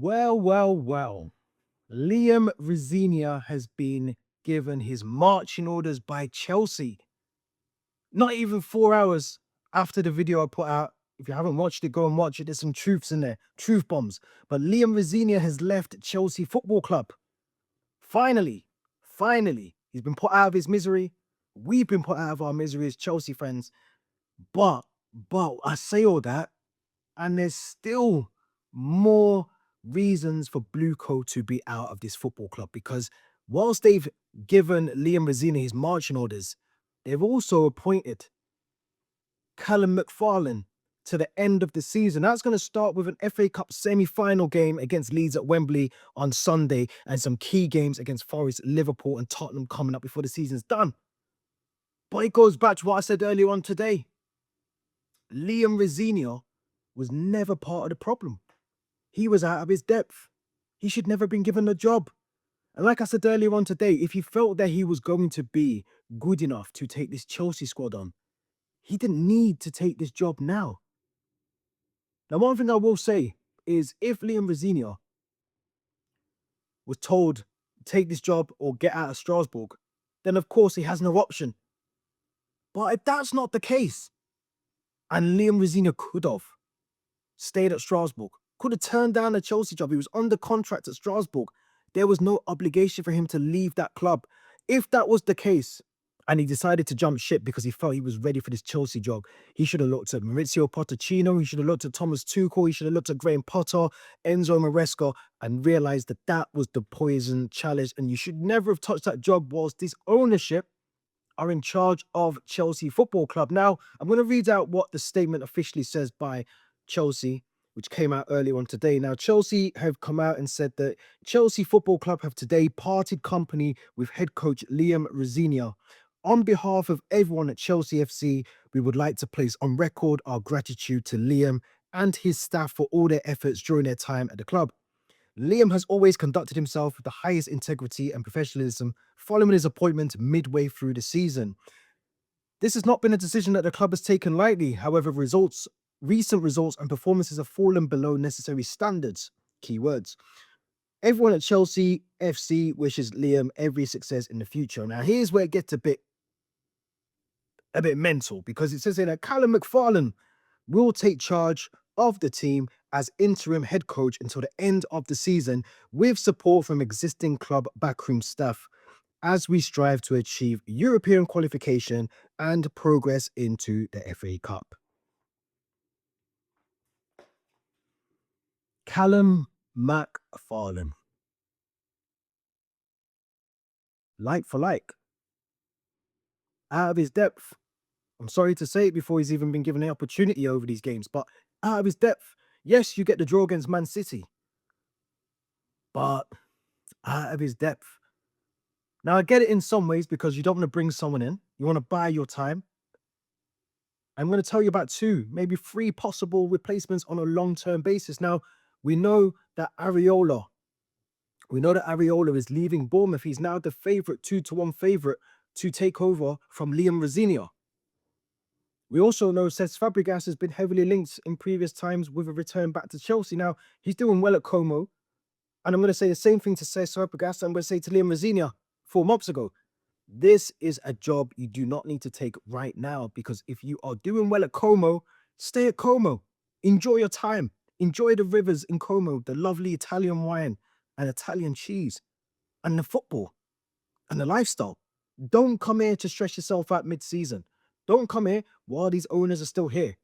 Well. Liam Rosenior has been given his marching orders by Chelsea. Not even 4 hours after the video I put out. If you haven't watched it, go and watch it. There's some truths in there, truth bombs. But Liam Rosenior has left Chelsea Football Club. Finally, he's been put out of his misery. We've been put out of our misery as Chelsea fans. But, I say all that, and there's still more reasons for BlueCo to be out of this football club because whilst they've given Liam Rosenior his marching orders, they've also appointed Callum McFarlane to the end of the season. That's going to start with an FA Cup semi-final game against Leeds at Wembley on Sunday and some key games against Forest, Liverpool and Tottenham coming up before the season's done. But it goes back to what I said earlier on today. Liam Rosenior was never part of the problem. He was out of his depth. He should never have been given the job. And like I said earlier on today, if he felt that he was going to be good enough to take this Chelsea squad on, he didn't need to take this job now. Now, one thing I will say is if Liam Rosenior was told, take this job or get out of Strasbourg, then of course he has no option. But if that's not the case, and Liam Rosenior could have stayed at Strasbourg, could have turned down the Chelsea job. He was under contract at Strasbourg. There was no obligation for him to leave that club. If that was the case, and he decided to jump ship because he felt he was ready for this Chelsea job, he should have looked at Maurizio Pochettino, he should have looked at Thomas Tuchel, he should have looked at Graham Potter, Enzo Maresca, and realised that that was the poison challenge, and you should never have touched that job whilst this ownership are in charge of Chelsea Football Club. Now, I'm going to read out what the statement officially says by Chelsea, which came out earlier on today. Now, Chelsea have come out and said that Chelsea Football Club have today parted company with head coach Liam Rosenior. On behalf of everyone at Chelsea FC, we would like to place on record our gratitude to Liam and his staff for all their efforts during their time at the club. Liam has always conducted himself with the highest integrity and professionalism following his appointment midway through the season. This has not been a decision that the club has taken lightly. However, recent results and performances have fallen below necessary standards. Key words. Everyone at Chelsea FC wishes Liam every success in the future. Now, here's where it gets a bit mental because it says here that Callum McFarlane will take charge of the team as interim head coach until the end of the season with support from existing club backroom staff as we strive to achieve European qualification and progress into the FA Cup. Callum McFarlane. Like for like. Out of his depth. I'm sorry to say it before he's even been given the opportunity over these games, but out of his depth. Yes, you get the draw against Man City, but out of his depth. Now, I get it in some ways because you don't want to bring someone in. You want to buy your time. I'm going to tell you about 2, maybe 3 possible replacements on a long-term basis. Now, we know that Iraola is leaving Bournemouth. He's now the favourite, 2-1 favourite to take over from Liam Rosenior. We also know Cesc Fabregas has been heavily linked in previous times with a return back to Chelsea. Now, he's doing well at Como. And I'm going to say the same thing to Cesc Fabregas. I'm going to say to Liam Rosenior 4 months ago. This is a job you do not need to take right now because if you are doing well at Como, stay at Como. Enjoy your time. Enjoy the rivers in Como, the lovely Italian wine and Italian cheese and the football and the lifestyle. Don't come here to stress yourself out mid-season. Don't come here while these owners are still here.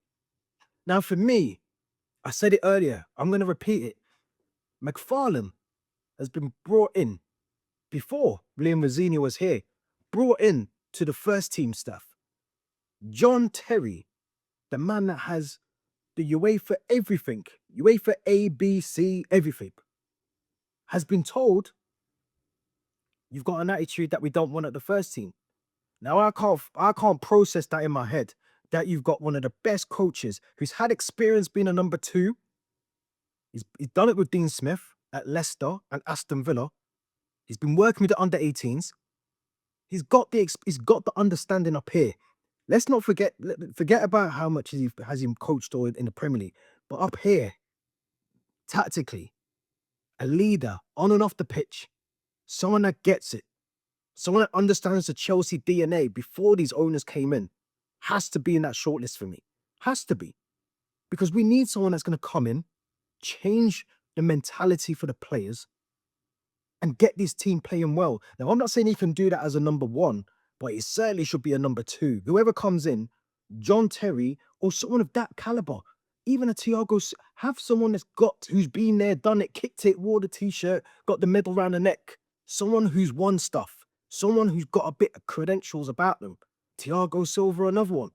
Now, for me, I said it earlier. I'm going to repeat it. McFarlane has been brought in before Liam Rosenior was here, brought in to the first team staff. John Terry, the man that has the UEFA everything, UEFA A, B, C, everything, has been told, you've got an attitude that we don't want at the first team. Now, I can't process that in my head, that you've got one of the best coaches who's had experience being a number 2. He's done it with Dean Smith at Leicester and Aston Villa. He's been working with the under-18s. He's got the understanding up here. Let's not forget about how much has he coached in the Premier League. But up here, tactically, a leader on and off the pitch, someone that gets it, someone that understands the Chelsea DNA before these owners came in, has to be in that shortlist for me. Has to be. Because we need someone that's going to come in, change the mentality for the players, and get this team playing well. Now, I'm not saying he can do that as a number one, but it certainly should be a number two. Whoever comes in, John Terry or someone of that caliber, even a Thiago, have someone who's been there, done it, kicked it, wore the t-shirt, got the medal around the neck. Someone who's won stuff. Someone who's got a bit of credentials about them. Thiago Silva, another one.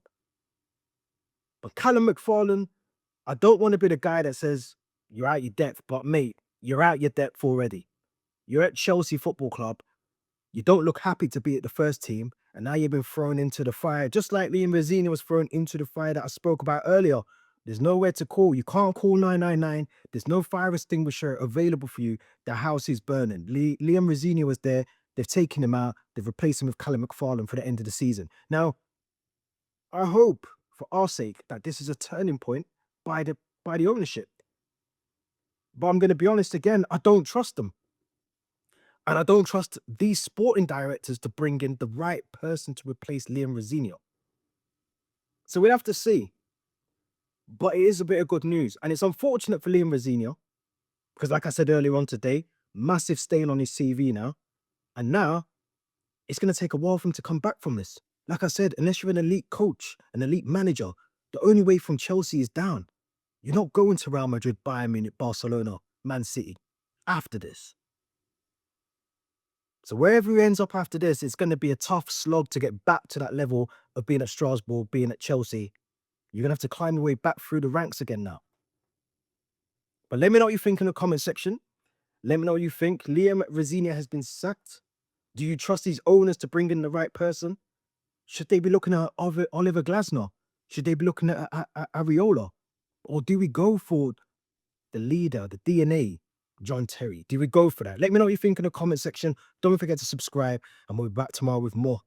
But Callum McFarlane, I don't want to be the guy that says, you're out your depth, but mate, you're out your depth already. You're at Chelsea Football Club. You don't look happy to be at the first team, and now you've been thrown into the fire, just like Liam Rosenior was thrown into the fire that I spoke about earlier. There's nowhere to call. You can't call 999. There's no fire extinguisher available for you. The house is burning. Liam Rosenior was there. They've taken him out. They've replaced him with Callum McFarlane for the end of the season. Now, I hope, for our sake, that this is a turning point by the ownership. But I'm going to be honest again, I don't trust them. And I don't trust these sporting directors to bring in the right person to replace Liam Rosenior. So we'll have to see. But it is a bit of good news. And it's unfortunate for Liam Rosenior, because like I said earlier on today, massive stain on his CV now. And now, it's going to take a while for him to come back from this. Like I said, unless you're an elite coach, an elite manager, the only way from Chelsea is down. You're not going to Real Madrid, Bayern Munich, Barcelona, Man City after this. So wherever he ends up after this, it's going to be a tough slog to get back to that level of being at Strasbourg, being at Chelsea. You're going to have to climb your way back through the ranks again now. But let me know what you think in the comment section. Let me know what you think. Liam Rosenior has been sacked. Do you trust these owners to bring in the right person? Should they be looking at Oliver Glasner? Should they be looking at Iraola? Or do we go for the leader, the DNA, John Terry? Do we go for that? Let me know what you think in the comment section. Don't forget to subscribe, and we'll be back tomorrow with more.